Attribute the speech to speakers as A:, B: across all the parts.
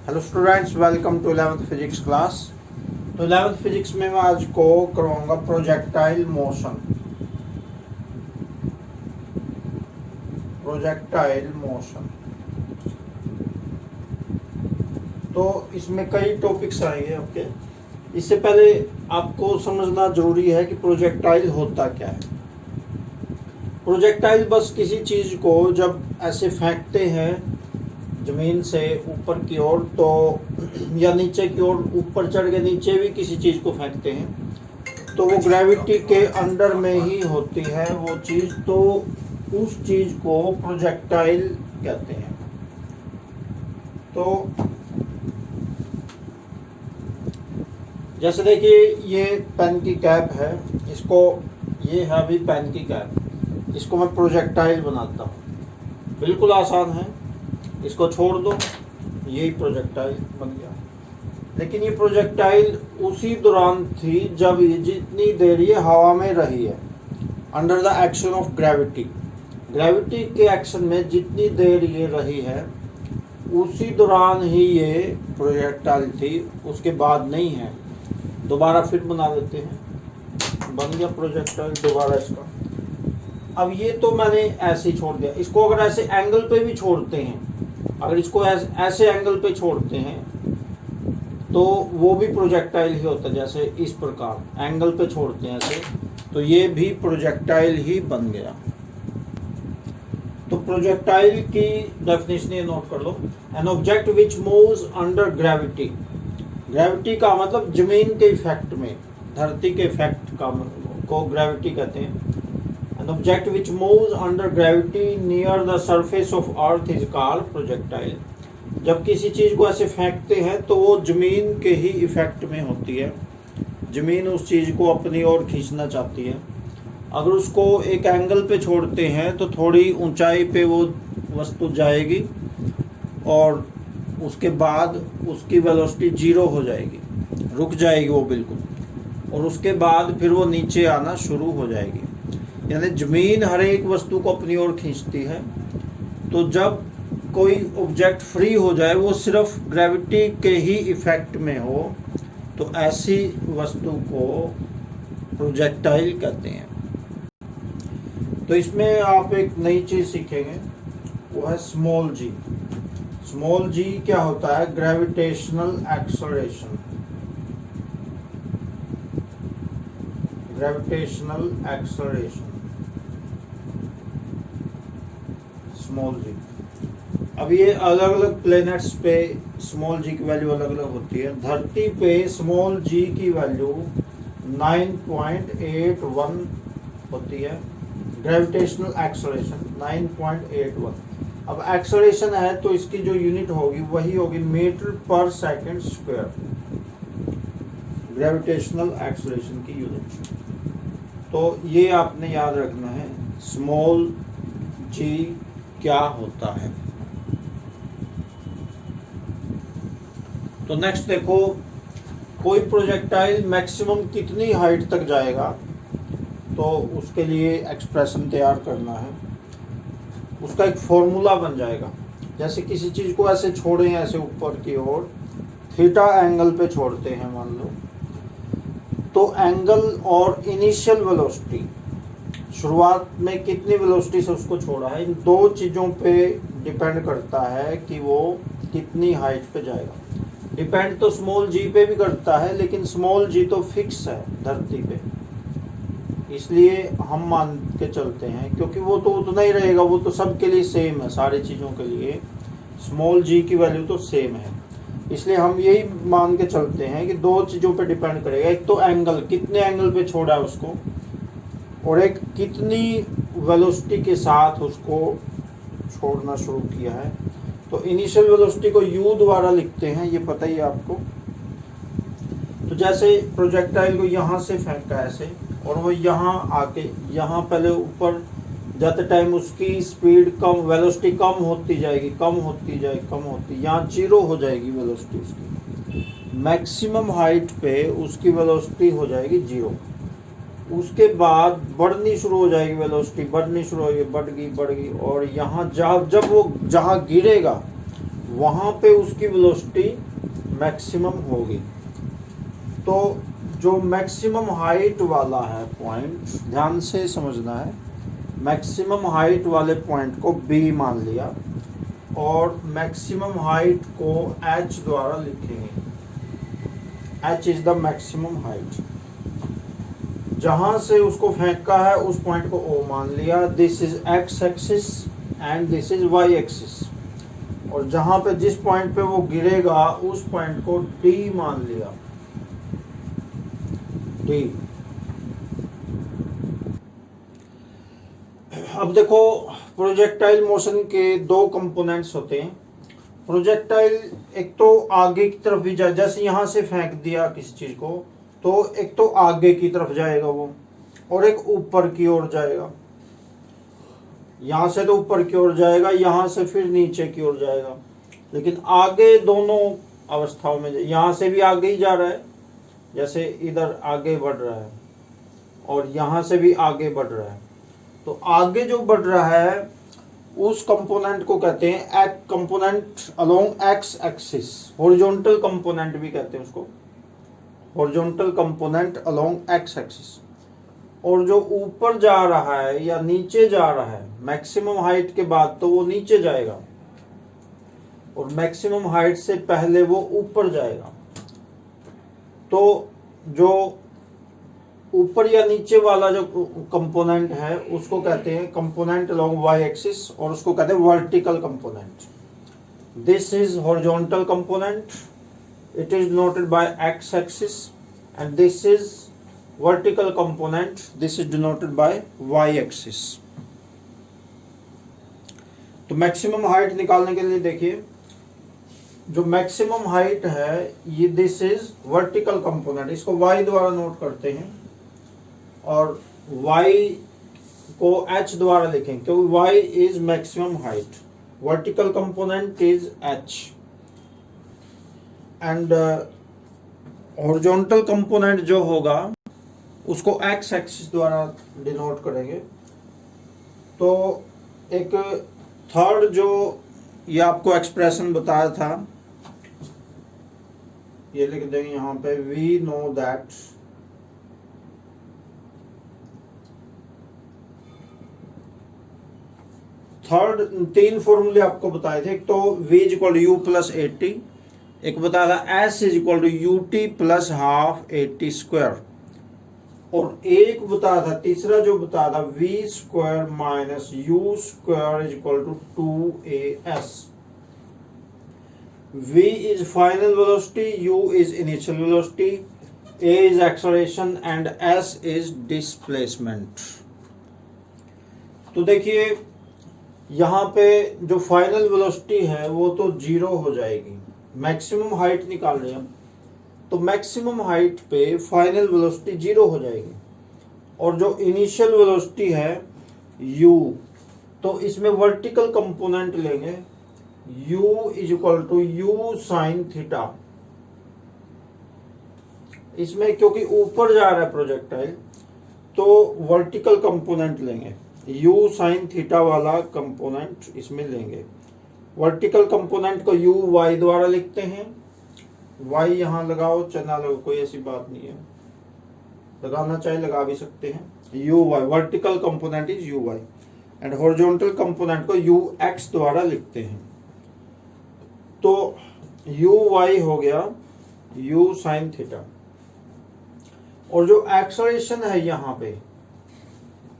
A: Hello students, welcome to 11th physics class. तो 11th physics में मैं आज को करवाऊंगा प्रोजेक्टाइल मोशन। तो इसमें कई टॉपिक्स आएंगे आपके। इससे पहले आपको समझना जरूरी है कि प्रोजेक्टाइल होता क्या है। प्रोजेक्टाइल बस किसी चीज को जब ऐसे फेंकते हैं जमीन से ऊपर की ओर, तो या नीचे की ओर, ऊपर चढ़ के नीचे भी किसी चीज को फेंकते हैं तो वो ग्रेविटी के अंडर में ही होती है वो चीज, तो उस चीज को प्रोजेक्टाइल कहते हैं। तो जैसे देखिए, ये पेन की कैप है, इसको, ये है अभी पेन की कैप, इसको मैं प्रोजेक्टाइल बनाता हूँ। बिल्कुल आसान है, इसको छोड़ दो, यही प्रोजेक्टाइल बन गया। लेकिन ये प्रोजेक्टाइल उसी दौरान थी जब ये जितनी देर ये हवा में रही है, under the action of gravity. Gravity के एक्शन में जितनी देर ये रही है उसी दौरान ही ये प्रोजेक्टाइल थी, उसके बाद नहीं है। दोबारा फिर बना लेते हैं, बन गया प्रोजेक्टाइल दोबारा इसका। अब ये तो मैंने ऐसे ही छोड़ दिया। इसको अगर ऐसे एंगल पे भी छोड़ते हैं, अगर इसको ऐसे एंगल पे छोड़ते हैं तो वो भी प्रोजेक्टाइल ही होता है। जैसे इस प्रकार एंगल पे छोड़ते हैं ऐसे, तो ये भी प्रोजेक्टाइल ही बन गया। तो प्रोजेक्टाइल की डेफिनेशन ये नोट कर लो, an object which moves under gravity. Gravity का मतलब जमीन के इफेक्ट में, धरती के इफेक्ट का को ग्रेविटी कहते हैं। An object which moves under gravity near the surface of earth is called projectile। जब किसी चीज को ऐसे फेंकते हैं तो वो जमीन के ही इफेक्ट में होती है। जमीन उस चीज को अपनी ओर खींचना चाहती है। अगर उसको एक एंगल पे छोड़ते हैं तो थोड़ी ऊंचाई पे वो वस्तु जाएगी और उसके बाद उसकी वेलोसिटी जीरो हो जाएगी, रुक जाएगी वो बिल्कुल, और उसके बाद फिर वो नीचे आना शुरू हो जाएगी। यानी जमीन हर एक वस्तु को अपनी ओर खींचती है। तो जब कोई ऑब्जेक्ट फ्री हो जाए, वो सिर्फ ग्रेविटी के ही इफेक्ट में हो, तो ऐसी वस्तु को प्रोजेक्टाइल कहते हैं। तो इसमें आप एक नई चीज सीखेंगे, वो है स्मॉल जी। स्मॉल जी क्या होता है? Gravitational acceleration. Gravitational acceleration, small जी। अब ये अलग अलग प्लैनेट्स पे स्मॉल जी की वैल्यू अलग अलग होती है। धरती पे स्मॉल जी की वैल्यू 9.81 होती है। Gravitational acceleration 9.81। अब एक्सेलरेशन है तो इसकी जो यूनिट होगी वही होगी मीटर पर सेकंड स्क्वायर, ग्रेविटेशनल एक्सेलरेशन की यूनिट। तो ये आपने याद रखना है, स्मॉल जी क्या होता है। तो नेक्स्ट देखो, कोई प्रोजेक्टाइल मैक्सिमम कितनी हाइट तक जाएगा, तो उसके लिए एक्सप्रेशन तैयार करना है। उसका एक फॉर्मूला बन जाएगा। जैसे किसी चीज को ऐसे छोड़े हैं, ऐसे ऊपर की ओर थीटा एंगल पे छोड़ते हैं मान लो, तो एंगल और इनिशियल वेलोसिटी, शुरुआत में कितनी वेलोसिटी से उसको छोड़ा है, इन दो चीज़ों पे डिपेंड करता है कि वो कितनी हाइट पे जाएगा। डिपेंड तो स्मॉल जी पे भी करता है, लेकिन स्मॉल जी तो फिक्स है धरती पे, इसलिए हम मान के चलते हैं, क्योंकि वो तो उतना ही रहेगा, वो तो सबके लिए सेम है, सारी चीज़ों के लिए स्मॉल जी की वैल्यू तो सेम है। इसलिए हम यही मान के चलते हैं कि दो चीज़ों पे डिपेंड करेगा। एक तो एंगल, कितने एंगल पे छोड़ा है उसको, और एक कितनी वेलोसिटी के साथ उसको छोड़ना शुरू किया है। तो इनिशियल वेलोसिटी को u द्वारा लिखते हैं, ये पता ही है आपको। तो जैसे प्रोजेक्टाइल को यहाँ से फेंका ऐसे, और वो यहाँ आके यहाँ पहले ऊपर जाते टाइम उसकी स्पीड कम, वेलोसिटी कम होती जाएगी, कम होती जाएगी, कम होती, यहाँ जीरो हो जाएगी वेलोसिटी उसकी। मैक्सिमम हाइट पे उसकी वेलोसिटी हो जाएगी जीरो। उसके बाद बढ़नी शुरू हो जाएगी वेलोसिटी, बढ़नी शुरू होगी, बढ़ गई, और यहाँ जब वो जहाँ गिरेगा वहाँ पे उसकी वेलोसिटी मैक्सिमम होगी। तो जो मैक्सिमम हाइट वाला है पॉइंट, ध्यान से समझना है, मैक्सिमम हाइट वाले पॉइंट को बी मान लिया और मैक्सिमम हाइट को h द्वारा लिखेंगे। h is the maximum height. जहां से उसको फेंका है उस पॉइंट को O मान लिया। This is x axis and this is y axis. और जहां पे जिस पॉइंट पे वो गिरेगा उस पॉइंट को D मान लिया, D। अब देखो, प्रोजेक्टाइल मोशन के दो कंपोनेंट्स होते हैं। प्रोजेक्टाइल एक तो आगे की तरफ भी जाए, जैसे यहाँ से फेंक दिया किसी चीज को तो एक तो आगे की तरफ जाएगा वो, और एक ऊपर की ओर जाएगा। यहाँ से तो ऊपर की ओर जाएगा, यहाँ से फिर नीचे की ओर जाएगा। लेकिन आगे दोनों अवस्थाओं में, यहाँ से भी आगे ही जा रहा है, जैसे इधर आगे बढ़ रहा है, और यहाँ से भी आगे बढ़ रहा है। तो आगे जो बढ़ रहा है उस कंपोनेंट को कहते हैं component along x axis. Horizontal component भी कहते हैं उसको, horizontal component along x axis. और जो ऊपर जा रहा है या नीचे जा रहा है मैक्सिमम हाइट के बाद, तो वो नीचे जाएगा, और मैक्सिमम हाइट से पहले वो ऊपर जाएगा। तो जो ऊपर या नीचे वाला जो कंपोनेंट है उसको कहते हैं कंपोनेंट अलोंग वाई एक्सिस, और उसको कहते हैं vertical component. This is horizontal component, it is denoted by X axis, and this is vertical component, this is denoted by Y axis. तो मैक्सिमम हाइट निकालने के लिए देखिए, जो मैक्सिमम हाइट है ये दिस इज वर्टिकल कंपोनेंट, इसको y द्वारा नोट करते हैं, और y को h द्वारा लिखेंगे क्योंकि y is maximum height, vertical component is h, and horizontal component जो होगा उसको x एक्सिस द्वारा डिनोट करेंगे। तो एक थर्ड जो ये आपको एक्सप्रेशन बताया था, ये लिख देंगे यहाँ पे, वी नो दैट थर्ड तीन फॉर्मूले आपको बताए थे। एक तो v is equal to U plus 80, एक बताया था s is equal to U T plus half 80 square, और एक बताया था तीसरा जो बताया था v square minus you square is equal to 2as। v is final velocity, u is initial velocity, a is acceleration and s is displacement। तो देखिए यहाँ पे जो फाइनल वेलोसिटी है वो तो 0 हो जाएगी। मैक्सिमम हाइट निकाल रहे हैं, तो मैक्सिमम हाइट पे फाइनल वेलोसिटी 0 हो जाएगी, और जो इनिशियल वेलोसिटी है u, तो इसमें वर्टिकल कंपोनेंट लेंगे, u is equal to u sine theta. इसमें क्योंकि ऊपर जा रहा है प्रोजेक्टाइल, तो वर्टिकल कंपोनेंट लेंगे, u साइन थीटा वाला कंपोनेंट इसमें लेंगे। वर्टिकल कंपोनेंट को u y द्वारा लिखते हैं, y यहाँ लगाओ चना लगाओ, कोई ऐसी बात नहीं है, लगाना चाहे लगा भी सकते हैं। u y vertical component is u y, and horizontal component को u x द्वारा लिखते हैं। तो u y हो गया u साइन थीटा, और जो एक्सेलरेशन है यहाँ पे,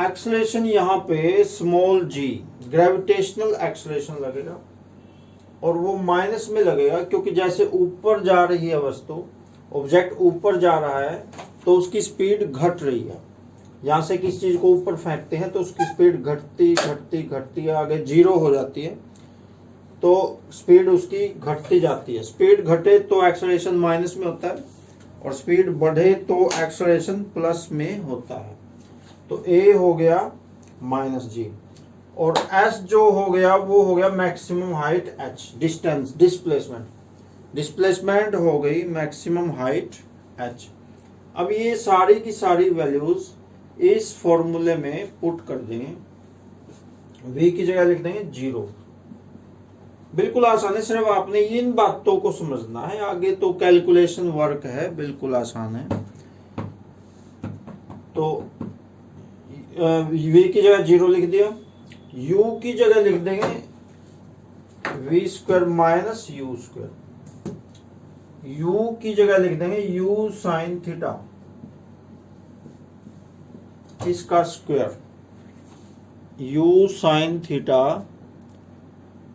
A: एक्सेलरेशन यहाँ पे स्मॉल g ग्रेविटेशनल एक्सेलरेशन लगेगा, और वो माइनस में लगेगा क्योंकि जैसे ऊपर जा रही है वस्तु, ऑब्जेक्ट ऊपर जा रहा है तो उसकी स्पीड घट रही है। यहाँ से किसी चीज को ऊपर फेंकते हैं तो उसकी स्पीड घटती घटती घटती आगे 0 हो जाती है, तो स्पीड उसकी घटती जाती है। स्पीड घटे तो एक्सेलरेशन माइनस में होता है, और स्पीड बढ़े तो एक्सेलरेशन प्लस में होता है। तो a हो गया माइनस g, और s जो हो गया वो हो गया maximum height h, distance displacement हो गई मैक्सिमम हाइट h। अब ये सारी की सारी वैल्यूज इस फॉर्मूले में पुट कर देंगे, v की जगह लिख देंगे 0, बिल्कुल आसान है, सिर्फ आपने इन बातों को समझना है, आगे तो कैलकुलेशन वर्क है, बिल्कुल आसान है। तो v की जगह 0 लिख दिया, u की जगह लिख देंगे v square minus u square, u की जगह लिख देंगे u साइन थीटा इसका स्क्वायर, u साइन थीटा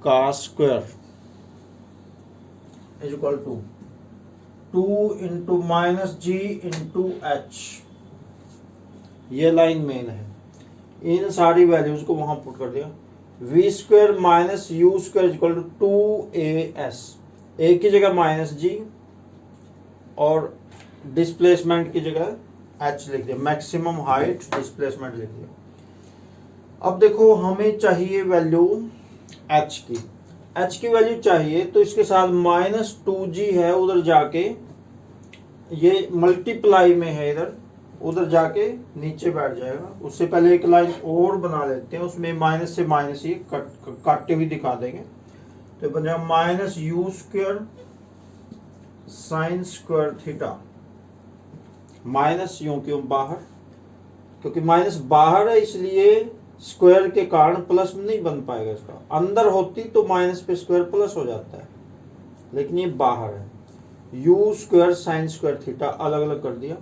A: का square is equal to 2 into minus g into h. ये लाइन मेन है, इन सारी वैल्यूज को वहां पुट कर दिया। V square minus you square is equal to 2as, a की जगह माइनस जी और डिस्प्लेसमेंट की जगह h लिख दिया, मैक्सिमम हाइट डिस्प्लेसमेंट लिख दिया। अब देखो हमें चाहिए वैल्यू h की वैल्यू चाहिए, तो इसके साथ माइनस 2g है, उधर जाके ये मल्टीप्लाई में है, इधर उधर जाके नीचे बैठ जाएगा। उससे पहले एक लाइन और बना लेते हैं, उसमें माइनस से माइनस ही काटते हुए दिखा देंगे। तो बन जाएगा minus you square sine square theta, minus यूं क्यों बाहर, क्योंकि माइनस बाहर है इसलिए स्क्वायर के कारण प्लस नहीं बन पाएगा। इसका अंदर होती तो माइनस पे स्क्वायर प्लस हो जाता है, लेकिन ये बाहर है। You square sine square theta अलग अलग कर दिया,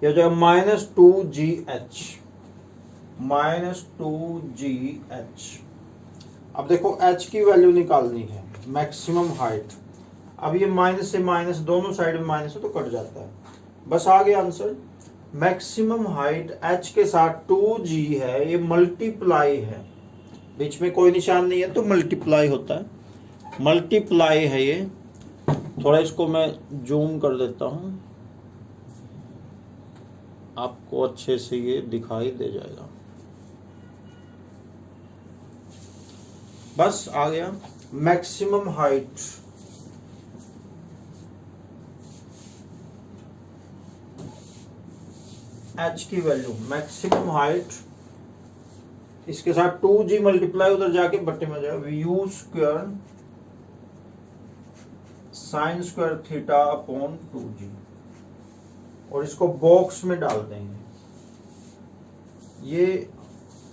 A: यह हो जाएगा माइनस 2gh, माइनस 2gh। अब देखो h की वैल्यू निकालनी है, मैक्सिमम हाइट। अब ये माइनस से माइनस दोनों साइड में माइनस है तो कट जाता है, बस आ गया आंसर। मैक्सिमम हाइट h के साथ 2g है, ये मल्टीप्लाई है, बीच में कोई निशान नहीं है तो मल्टीप्लाई होता है, मल्टीप्लाई है ये। थोड़ा इसको मैं जूम कर देता हूं, आपको अच्छे से ये दिखाई दे जाएगा। बस आ गया मैक्सिमम हाइट, h की वैल्यू मैक्सिमम हाइट, इसके साथ 2g मल्टीप्लाई उधर जाके बट्टे में जाएगा you square sine square theta upon 2g, और इसको बॉक्स में डाल देंगे। ये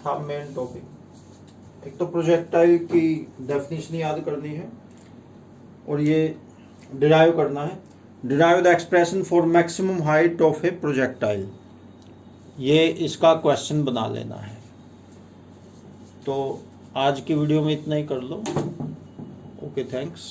A: था मेन टॉपिक। एक तो प्रोजेक्टाइल की डेफिनेशन याद करनी है, और ये डिराइव करना है, derive the expression for maximum height of A projectile, ये इसका क्वेश्चन बना लेना है। तो आज की वीडियो में इतना ही कर लो। Okay, thanks.